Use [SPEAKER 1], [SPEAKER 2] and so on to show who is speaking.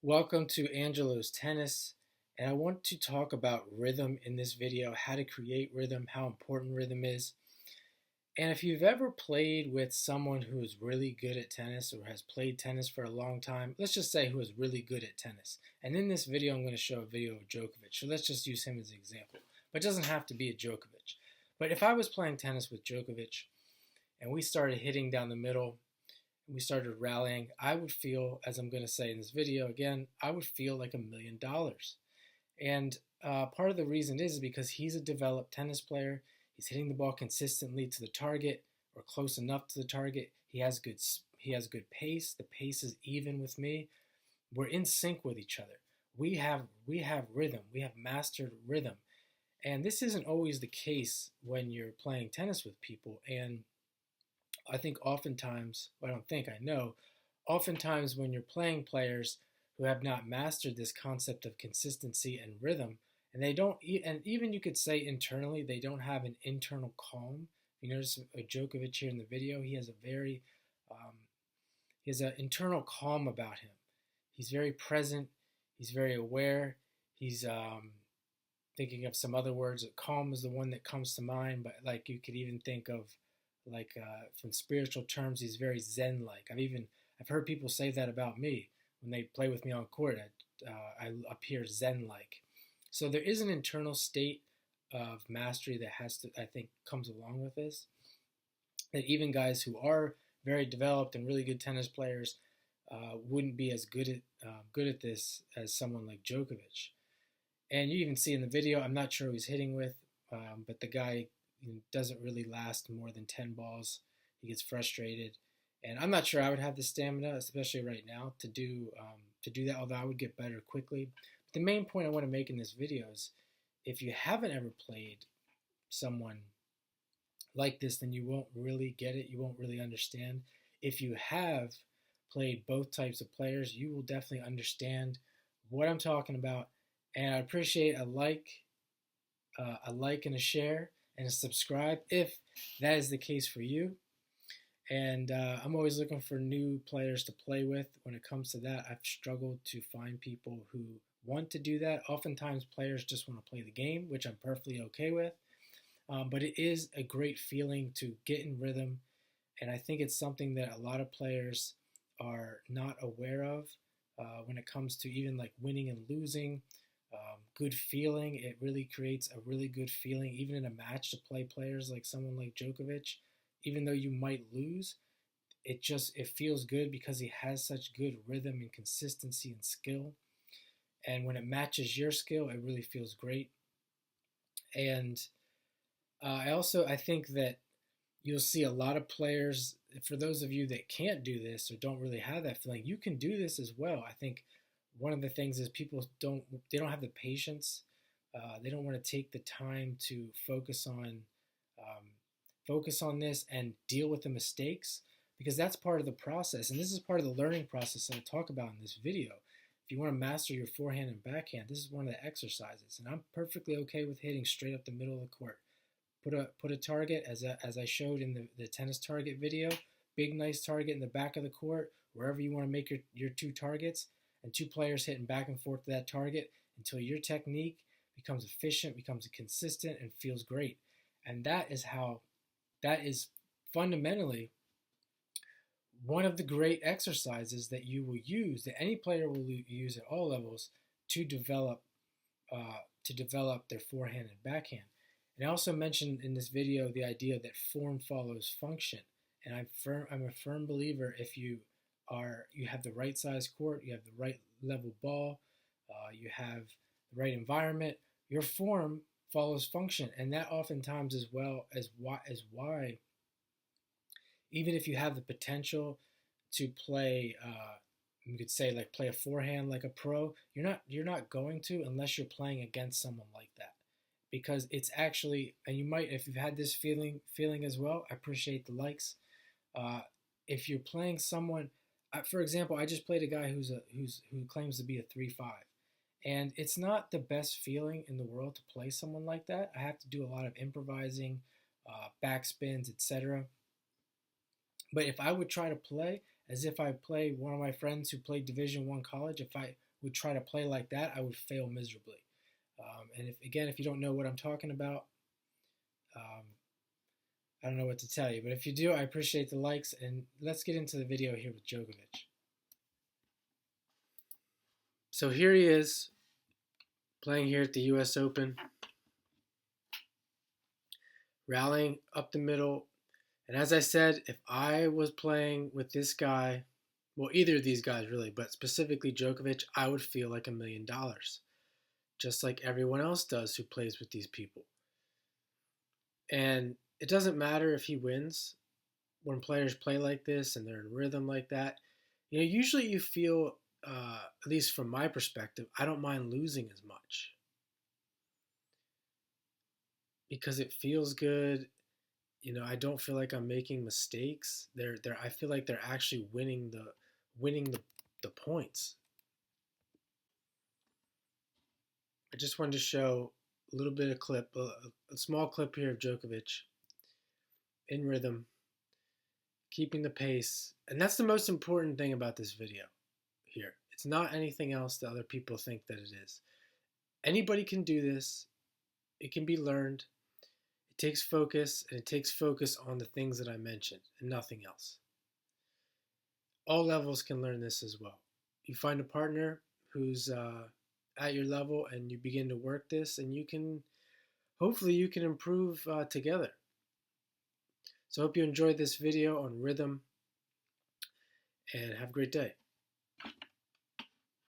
[SPEAKER 1] Welcome to Angelo's Tennis, and I want to talk about rhythm in this video, how to create rhythm, how important rhythm is. And if you've ever played with someone who is really good at tennis or has played tennis for a long time, let's just say who is really good at tennis. And in this video, I'm going to show a video of Djokovic, so let's just use him as an example. But it doesn't have to be a Djokovic. But if I was playing tennis with Djokovic and we started hitting down the middle, we started rallying, I would feel, as I'm going to say in this video again, I would feel like $1,000,000. And part of the reason is because he's a developed tennis player. He's hitting the ball consistently to the target or close enough to the target. He has good pace. The pace is even with me. We're in sync with each other. We have rhythm. We have mastered rhythm. And this isn't always the case when you're playing tennis with people. And I think oftentimes, well, I don't think, I know, oftentimes when you're playing players who have not mastered this concept of consistency and rhythm, and they don't, and even you could say internally, they don't have an internal calm. You notice Djokovic here in the video, he has he has an internal calm about him. He's very present, he's very aware, he's thinking of some other words. Calm is the one that comes to mind, but like you could even think of from spiritual terms, he's very zen-like. I've heard people say that about me when they play with me on court. I appear zen-like. So there is an internal state of mastery that I think comes along with this. That even guys who are very developed and really good tennis players wouldn't be as good at this as someone like Djokovic. And you even see in the video, I'm not sure who he's hitting with, but the guy doesn't really last more than 10 balls. He gets frustrated, and I'm not sure I would have the stamina, especially right now, to do that. Although I would get better quickly. But the main point I want to make in this video is, if you haven't ever played someone like this, then you won't really get it. You won't really understand. If you have played both types of players, you will definitely understand what I'm talking about. And I appreciate a like and a share and a subscribe if that is the case for you. And I'm always looking for new players to play with. When it comes to that, I've struggled to find people who want to do that. Oftentimes players just want to play the game, which I'm perfectly okay with. But it is a great feeling to get in rhythm, and I think it's something that a lot of players are not aware of when it comes to even like winning and losing. Good feeling. It really creates a really good feeling, even in a match, to play players like someone like Djokovic. Even though you might lose, it feels good because he has such good rhythm and consistency and skill. And when it matches your skill, it really feels great. And I think that you'll see a lot of players, for those of you that can't do this or don't really have that feeling, you can do this as well. I think one of the things is people don't have the patience. They don't want to take the time to focus on this and deal with the mistakes, because that's part of the process. And this is part of the learning process that I talk about in this video. If you want to master your forehand and backhand, this is one of the exercises. And I'm perfectly okay with hitting straight up the middle of the court. Put a target, as I showed in the tennis target video, big nice target in the back of the court, wherever you want to make your two targets, and two players hitting back and forth to that target until your technique becomes efficient, becomes consistent, and feels great. And that is fundamentally one of the great exercises that you will use, that any player will use at all levels to develop their forehand and backhand. And I also mentioned in this video the idea that form follows function. And I'm a firm believer, if you have the right size court, you have the right level ball, you have the right environment, your form follows function. And that oftentimes as well as why even if you have the potential to play, you could say like play a forehand like a pro, you're not going to, unless you're playing against someone like that. Because it's actually, and you might, if you've had this feeling as well, I appreciate the likes. If you're playing someone, for example, I just played a guy who claims to be a 3-5, and it's not the best feeling in the world to play someone like that. I have to do a lot of improvising, backspins, etc. But if I would try to play as if I play one of my friends who played Division One college. If I would try to play like that, I would fail miserably. And if you don't know what I'm talking about, um, I don't know what to tell you. But if you do, I appreciate the likes. And let's get into the video here with Djokovic. So here he is playing here at the U.S. Open, rallying up the middle. And as I said, if I was playing with this guy, well, either of these guys really, but specifically Djokovic, I would feel like $1,000,000, just like everyone else does who plays with these people. And it doesn't matter if he wins. When players play like this and they're in rhythm like that, usually you feel, at least from my perspective, I don't mind losing as much because it feels good. I don't feel like I'm making mistakes. I feel like they're actually winning the points. I just wanted to show a little bit of clip, a small clip here of Djokovic in rhythm, keeping the pace. And that's the most important thing about this video here. It's not anything else that other people think that it is. Anybody can do this. It can be learned. It takes focus, and it takes focus on the things that I mentioned and nothing else. All levels can learn this as well. You find a partner who's at your level and you begin to work this, and hopefully you can improve together. So I hope you enjoyed this video on rhythm, and have a great day.